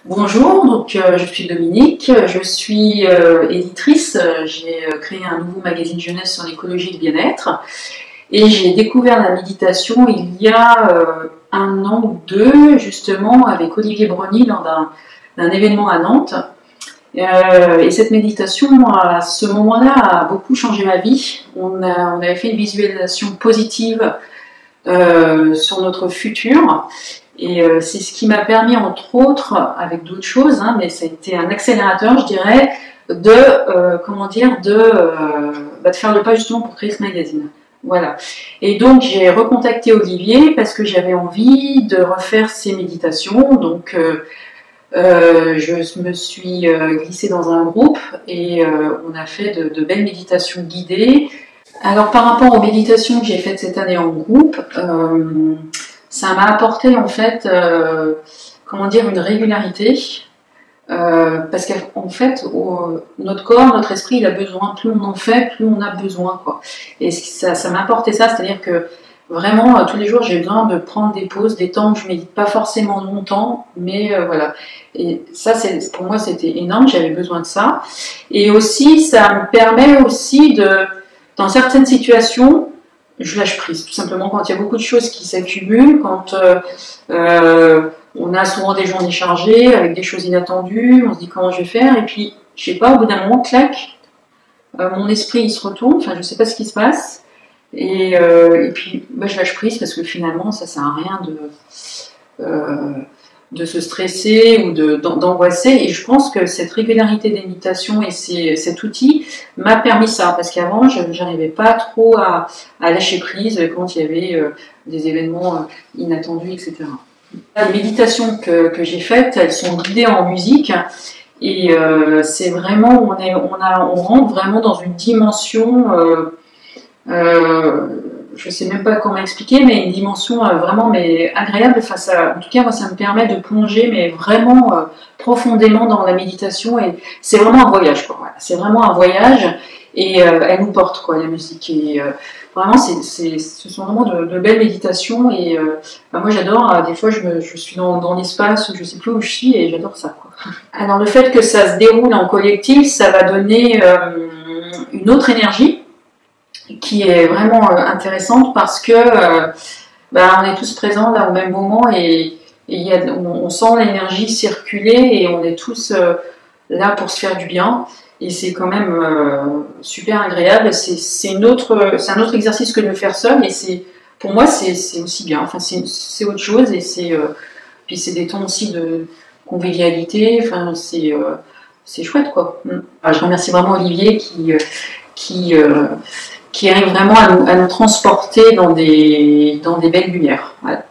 Bonjour, je suis Dominique, je suis éditrice, j'ai créé un nouveau magazine jeunesse sur l'écologie et le bien-être et j'ai découvert la méditation il y a un an ou deux justement avec Olivier Brony lors d'un événement à Nantes. Et cette méditation, à ce moment-là, a beaucoup changé ma vie. On avait fait une visualisation positive sur notre futur. Et c'est ce qui m'a permis, entre autres, avec d'autres choses, mais ça a été un accélérateur, je dirais, de faire le pas justement pour créer ce magazine. Voilà. Et donc j'ai recontacté Olivier parce que j'avais envie de refaire ces méditations. Donc je me suis glissée dans un groupe et on a fait de belles méditations guidées. Alors par rapport aux méditations que j'ai faites cette année en groupe, ça m'a apporté en fait, une régularité, parce qu'en fait, notre corps, notre esprit, il a besoin, plus on en fait, plus on a besoin, quoi. Et ça m'a apporté ça, c'est-à-dire que vraiment, tous les jours, j'ai besoin de prendre des pauses, des temps où je médite pas forcément longtemps, mais voilà. Et ça, pour moi, c'était énorme, j'avais besoin de ça. Et aussi, ça me permet aussi dans certaines situations, je lâche prise, tout simplement quand il y a beaucoup de choses qui s'accumulent, quand on a souvent des journées chargées, avec des choses inattendues, on se dit comment je vais faire, et puis, je sais pas, au bout d'un moment, clac, mon esprit il se retourne, enfin je sais pas ce qui se passe, et puis je lâche prise parce que finalement ça sert à rien de se stresser ou d'angoisser, et je pense que cette régularité des méditations et cet outil m'a permis ça, parce qu'avant je n'arrivais pas trop à lâcher prise quand il y avait des événements inattendus, etc. Les méditations que j'ai faites, elles sont guidées en musique, et c'est vraiment, on rentre vraiment dans une dimension, je sais même pas comment expliquer, mais une dimension vraiment agréable. En tout cas, moi, ça me permet de plonger, mais vraiment profondément dans la méditation. Et c'est vraiment un voyage, quoi. Voilà. C'est vraiment un voyage, et elle nous porte, quoi, la musique. Et vraiment, ce sont vraiment de belles méditations. Et moi, j'adore. Des fois, je suis dans l'espace, je sais plus où je suis, et j'adore ça, quoi. Alors, le fait que ça se déroule en collectif, ça va donner une autre énergie, qui est vraiment intéressante, parce que on est tous présents là au même moment, et on sent l'énergie circuler, et on est tous là pour se faire du bien, et c'est quand même super agréable. C'est un autre exercice que de le faire seul, et pour moi c'est aussi bien, enfin c'est autre chose, et puis c'est des temps aussi de convivialité, enfin c'est chouette, quoi. Je remercie vraiment Olivier qui arrive vraiment à nous transporter dans des belles lumières. Voilà.